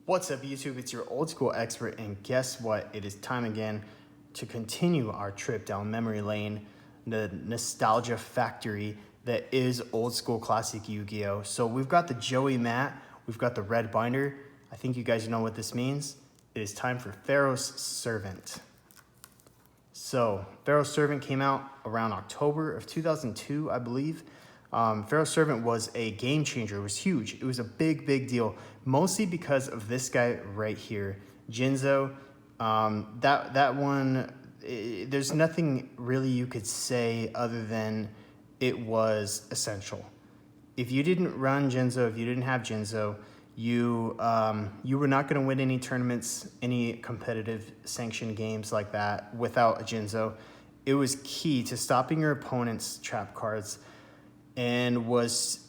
What's up, YouTube? It's your old school expert, and guess what? It is time again to continue our trip down memory lane, the nostalgia factory that is old school classic Yu-Gi-Oh! So we've got the Joey mat, we've got the red binder. I think you guys know what this means. It is time for Pharaoh's Servant. So Pharaoh's Servant came out around October of 2002, I believe. Pharaoh's Servant was a game changer. It was huge. It was a big deal, mostly because of this guy right here, JINZO. That one, there's nothing really you could say other than it was essential. If you didn't run JINZO, if you didn't have JINZO, you were not going to win any tournaments, any competitive sanctioned games like that without a JINZO. It was key to stopping your opponent's trap cards. And it was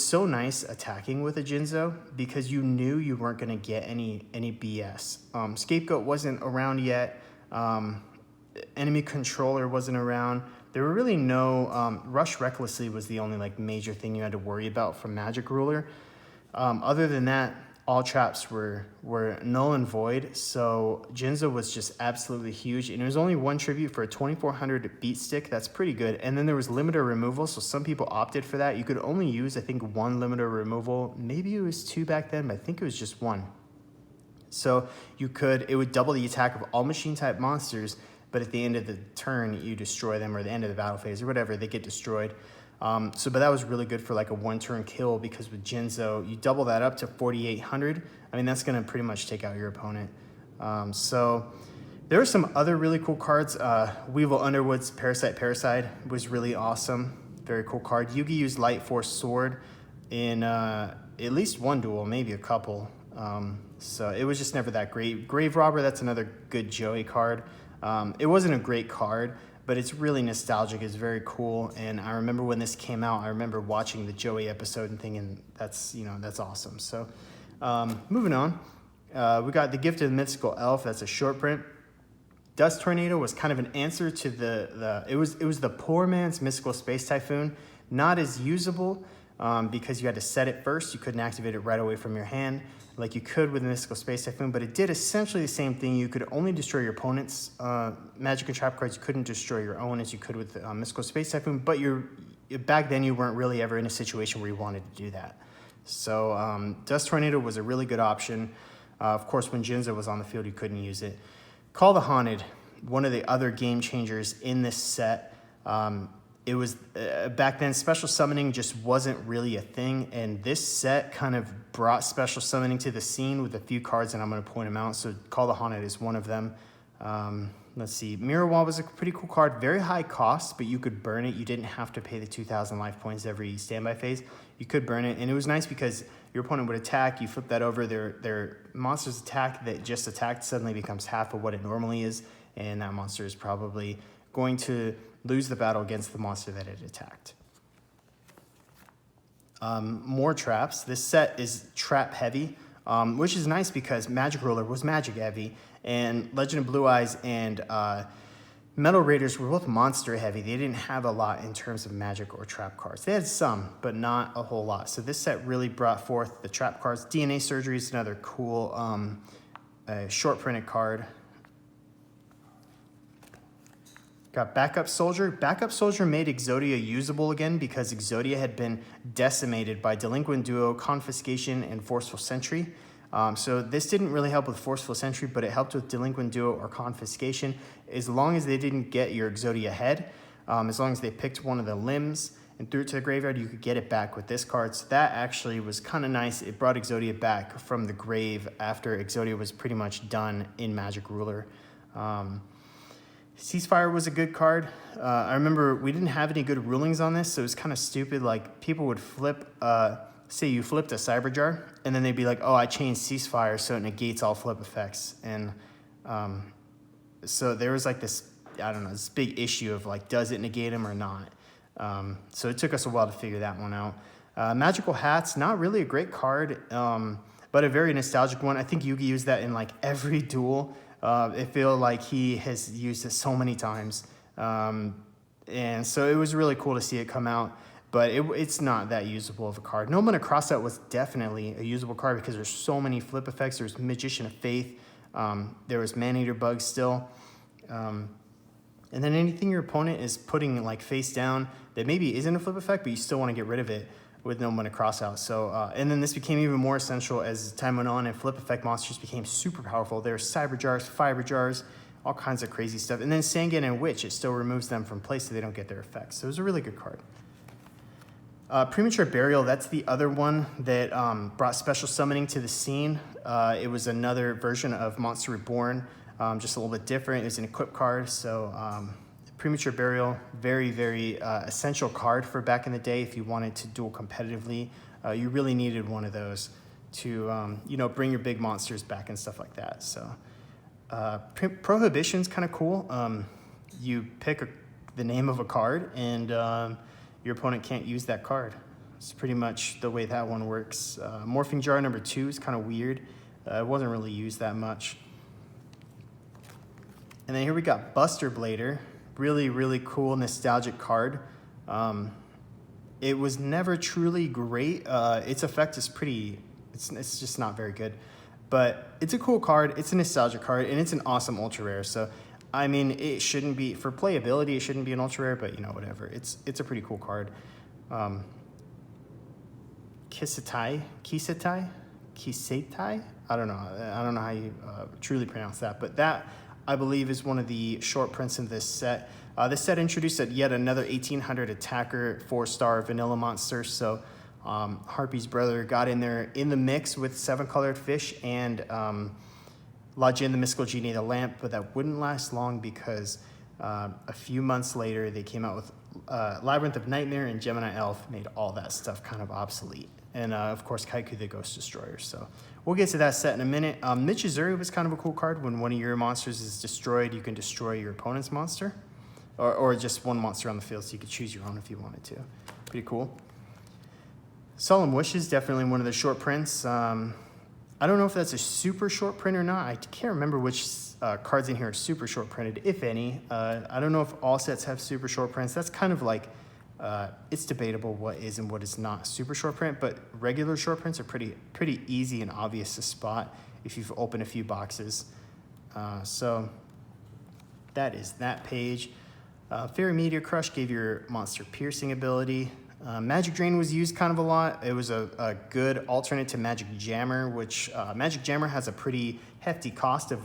so nice attacking with a JINZO because you knew you weren't going to get any BS. Scapegoat wasn't around yet. Enemy controller wasn't around. There were really no Rush Recklessly was the only major thing you had to worry about from Magic Ruler. Other than that, all traps were null and void. So JINZO was just absolutely huge, and it was only one tribute for a 2400 beat stick. That's pretty good. And then there was limiter removal, so some people opted for that. You could only use, I think, one limiter removal. Maybe it was two back then, but I think it was just one. So it would double the attack of all machine type monsters, but at the end of the turn you destroy them, or the end of the battle phase or whatever, they get destroyed. But that was really good for a one-turn kill, because with JINZO, you double that up to 4,800. I mean, that's going to pretty much take out your opponent. So there are some other really cool cards. Weevil Underwood's Parasite was really awesome. Very cool card. Yugi used Light Force Sword in at least one duel, maybe a couple. So it was just never that great. Grave Robber, that's another good Joey card. It wasn't a great card, but it's really nostalgic. It's very cool. And I remember when this came out, I remember watching the Joey episode and thinking, that's awesome. So moving on, we got the Gift of the Mythical Elf. That's a short print. Dust Tornado was kind of an answer to it was the poor man's Mystical Space Typhoon. Not as usable because you had to set it first. You couldn't activate it right away from your hand like you could with the Mystical Space Typhoon, but it did essentially the same thing. You could only destroy your opponent's magic and trap cards. You couldn't destroy your own as you could with Mystical Space Typhoon, but back then you weren't really ever in a situation where you wanted to do that. So Dust Tornado was a really good option. Of course, when JINZO was on the field, you couldn't use it. Call the Haunted, one of the other game changers in this set. It was back then, special summoning just wasn't really a thing, and this set kind of brought special summoning to the scene with a few cards, and I'm going to point them out. So Call the Haunted is one of them. Let's see, Mirror Wall was a pretty cool card, very high cost, but you could burn it. You didn't have to pay the 2,000 life points every standby phase. You could burn it, and it was nice because your opponent would attack, you flip that over, their monster's attack that just attacked suddenly becomes half of what it normally is, and that monster is probably going to lose the battle against the monster that it attacked. More traps. This set is trap heavy, which is nice because Magic Ruler was magic heavy, and Legend of Blue Eyes and Metal Raiders were both monster heavy. They didn't have a lot in terms of magic or trap cards. They had some, but not a whole lot. So this set really brought forth the trap cards. DNA Surgery is another cool short printed card. Got Backup Soldier. Backup Soldier made Exodia usable again because Exodia had been decimated by Delinquent Duo, Confiscation, and Forceful Sentry. So this didn't really help with Forceful Sentry, but it helped with Delinquent Duo or Confiscation. As long as they didn't get your Exodia head, as long as they picked one of the limbs and threw it to the graveyard, you could get it back with this card. So that actually was kind of nice. It brought Exodia back from the grave after Exodia was pretty much done in Magic Ruler. Ceasefire was a good card. I remember we didn't have any good rulings on this, so it was kind of stupid. People would flip, say you flipped a Cyberjar, and then they'd be like, oh, I changed Ceasefire, so it negates all flip effects. And so there was this, I don't know, this big issue of does it negate them or not? So it took us a while to figure that one out. Magical Hats, not really a great card, but a very nostalgic one. I think Yugi used that in every duel. I feel like he has used it so many times. And so it was really cool to see it come out. but it's not that usable of a card. No Mana Crossout was definitely a usable card because there's so many flip effects. There's Magician of Faith. There was Man-Eater Bug still. And then anything your opponent is putting like face down that maybe isn't a flip effect, but you still want to get rid of it with No Mana Crossout. So, and then this became even more essential as time went on and flip effect monsters became super powerful. There were Cyber Jars, Fiber Jars, all kinds of crazy stuff. And then Sangan and Witch, it still removes them from play so they don't get their effects. So it was a really good card. Premature Burial, that's the other one that brought special summoning to the scene. It was another version of Monster Reborn, just a little bit different. It was an equip card, so Premature Burial, very, very essential card for back in the day if you wanted to duel competitively. You really needed one of those to bring your big monsters back and stuff like that. So Prohibition's kind of cool. You pick the name of a card and your opponent can't use that card. It's pretty much the way that one works. Morphing Jar number 2 is kind of weird. It wasn't really used that much. And then here we got Buster Blader. Really, really cool, nostalgic card. It was never truly great. Its effect is it's just not very good. But it's a cool card, it's a nostalgic card, and it's an awesome ultra rare. So I mean, it shouldn't be, for playability, it shouldn't be an ultra rare, but whatever. It's a pretty cool card. Kisetai? I don't know how you truly pronounce that, but that, I believe, is one of the short prints in this set. This set introduced yet another 1800 attacker, 4-star vanilla monster. So Harpy's brother got in there in the mix with 7-colored fish and Lajin, the Mystical Genie, the Lamp, but that wouldn't last long because a few months later they came out with Labyrinth of Nightmare, and Gemini Elf made all that stuff kind of obsolete. And of course Kaiku the Ghost Destroyer. So we'll get to that set in a minute. Michizuru was kind of a cool card. When one of your monsters is destroyed, you can destroy your opponent's monster. Or just one monster on the field, so you could choose your own if you wanted to. Pretty cool. Solemn Wishes, definitely one of the short prints. I don't know if that's a super short print or not. I can't remember which cards in here are super short printed, if any. I don't know if all sets have super short prints. That's kind of like, it's debatable what is and what is not super short print, but regular short prints are pretty easy and obvious to spot if you've opened a few boxes. So that is that page. Fairy Meteor Crush gave your monster piercing ability. Magic Drain was used kind of a lot. It was a good alternate to Magic Jammer, which Magic Jammer has a pretty hefty cost of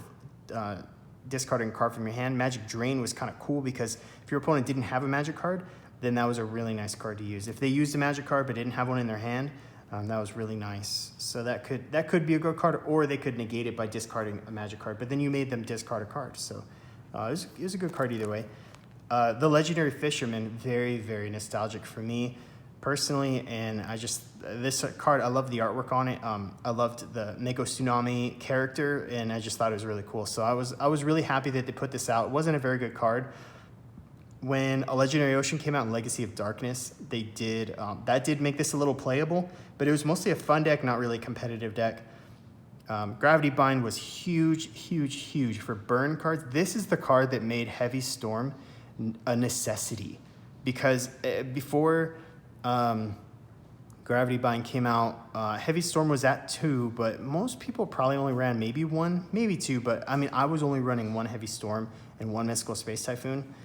discarding a card from your hand. Magic Drain was kind of cool because if your opponent didn't have a magic card, then that was a really nice card to use. If they used a magic card but didn't have one in their hand, that was really nice. So that could be a good card, or they could negate it by discarding a magic card, but then you made them discard a card. So it was a good card either way. The Legendary Fisherman, very, very nostalgic for me personally, and this card, I love the artwork on it. I loved the Mako Tsunami character, and I just thought it was really cool. So I was really happy that they put this out. It wasn't a very good card. When a Legendary Ocean came out in Legacy of Darkness, they did that did make this a little playable, but it was mostly a fun deck, not really a competitive deck. Gravity Bind was huge, huge, huge for burn cards. This is the card that made Heavy Storm a necessity, because before Gravity Bind came out, Heavy Storm was at 2, but most people probably only ran maybe 1, maybe 2, but I mean, I was only running 1 Heavy Storm and 1 Mystical Space Typhoon.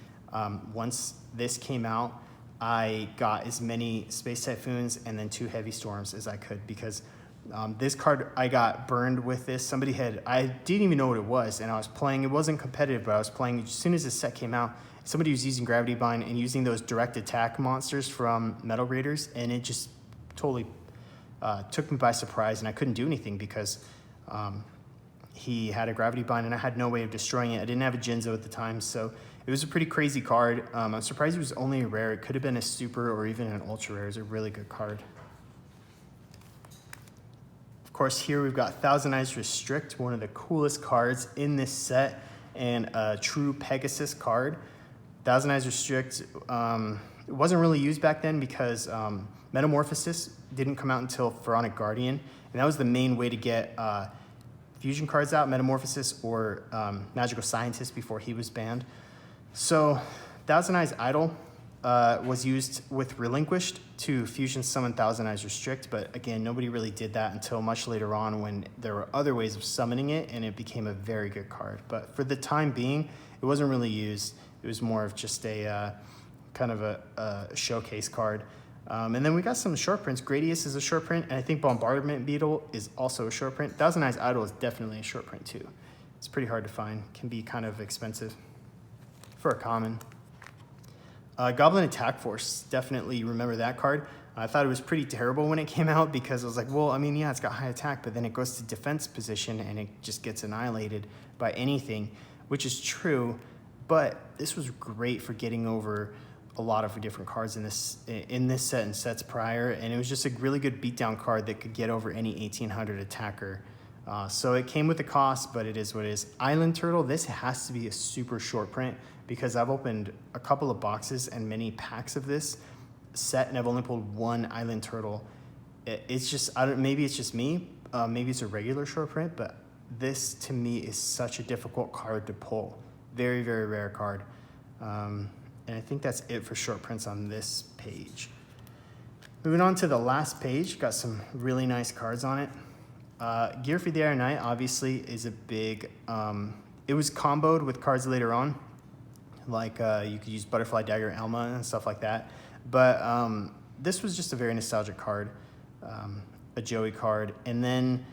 Once this came out, I got as many Space Typhoons and then 2 Heavy Storms as I could, because this card, I got burned with this. I didn't even know what it was, and I was playing, it wasn't competitive, but I was playing, as soon as this set came out, somebody was using Gravity Bind and using those direct attack monsters from Metal Raiders, and it just totally took me by surprise, and I couldn't do anything because he had a Gravity Bind and I had no way of destroying it. I didn't have a JINZO at the time, so it was a pretty crazy card. I'm surprised it was only a rare. It could have been a super or even an ultra rare. It was a really good card. Of course, here we've got Thousand Eyes Restrict, one of the coolest cards in this set, and a true Pegasus card. Thousand Eyes Restrict, it wasn't really used back then because Metamorphosis didn't come out until Pharaonic Guardian, and that was the main way to get fusion cards out, Metamorphosis or Magical Scientist before he was banned. So Thousand Eyes Idol, was used with Relinquished to fusion summon Thousand Eyes Restrict, but again, nobody really did that until much later on when there were other ways of summoning it, and it became a very good card. But for the time being, it wasn't really used. It was more of just a kind of a showcase card. And then we got some short prints. Gradius is a short print, and I think Bombardment Beetle is also a short print. Thousand Eyes Idol is definitely a short print too. It's pretty hard to find. Can be kind of expensive for a common. Goblin Attack Force, definitely remember that card. I thought it was pretty terrible when it came out because I was like, well, I mean, yeah, it's got high attack, but then it goes to defense position and it just gets annihilated by anything, which is true, but this was great for getting over a lot of different cards in this set and sets prior, and it was just a really good beatdown card that could get over any 1800 attacker. So it came with a cost, but it is what it is. Island Turtle, this has to be a super short print because I've opened a couple of boxes and many packs of this set, and I've only pulled one Island Turtle. It's just, maybe it's just me, maybe it's a regular short print, but this to me is such a difficult card to pull. Very, very rare card. And I think that's it for short prints on this page. Moving on to the last page, got some really nice cards on it. Gearfried the Iron Knight obviously is a big, it was comboed with cards later on, like you could use Butterfly Dagger Elma and stuff like that. But this was just a very nostalgic card, a Joey card. And then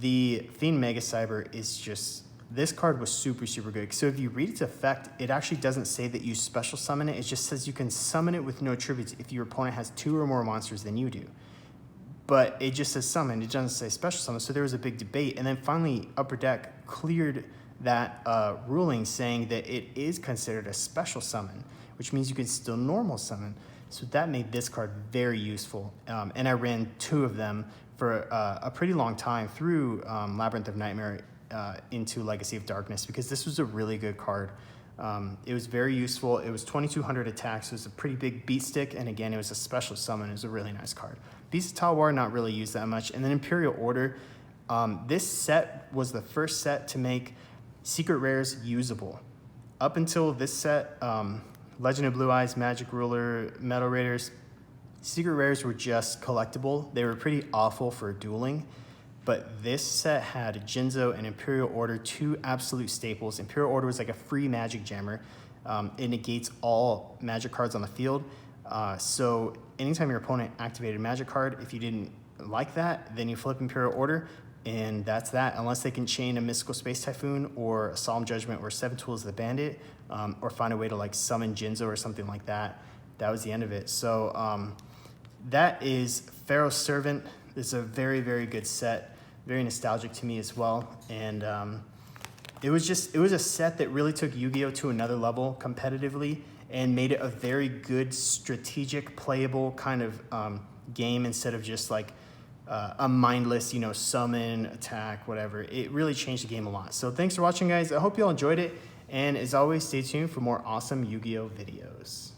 the Fiend Mega Cyber is just, this card was super, super good. So if you read its effect, it actually doesn't say that you special summon it. It just says you can summon it with no tributes if your opponent has 2 or more monsters than you do. But it just says summon, it doesn't say special summon. So there was a big debate. And then finally, Upper Deck cleared that ruling saying that it is considered a special summon, which means you can still normal summon. So that made this card very useful. And I ran 2 of them for a pretty long time through Labyrinth of Nightmare into Legacy of Darkness, because this was a really good card. It was very useful. It was 2200 attacks. It was a pretty big beat stick, and again, it was a special summon. It was a really nice card. Beast of Talwar, not really used that much. And then Imperial Order, this set was the first set to make secret rares usable. Up until this set, Legend of Blue Eyes, Magic Ruler, Metal Raiders, secret rares were just collectible. They were pretty awful for dueling. But this set had JINZO and Imperial Order, 2 absolute staples. Imperial Order was like a free magic jammer. It negates all magic cards on the field. So anytime your opponent activated a magic card, if you didn't like that, then you flip Imperial Order, and that's that. Unless they can chain a Mystical Space Typhoon or a Solemn Judgment or 7 Tools of the Bandit, or find a way to like summon JINZO or something like that. That was the end of it. So that is Pharaoh's Servant. It's a very, very good set. Very nostalgic to me as well. And it was a set that really took Yu-Gi-Oh! To another level competitively and made it a very good, strategic, playable kind of game instead of just like a mindless, summon, attack, whatever. It really changed the game a lot. So thanks for watching, guys. I hope you all enjoyed it. And as always, stay tuned for more awesome Yu-Gi-Oh! videos.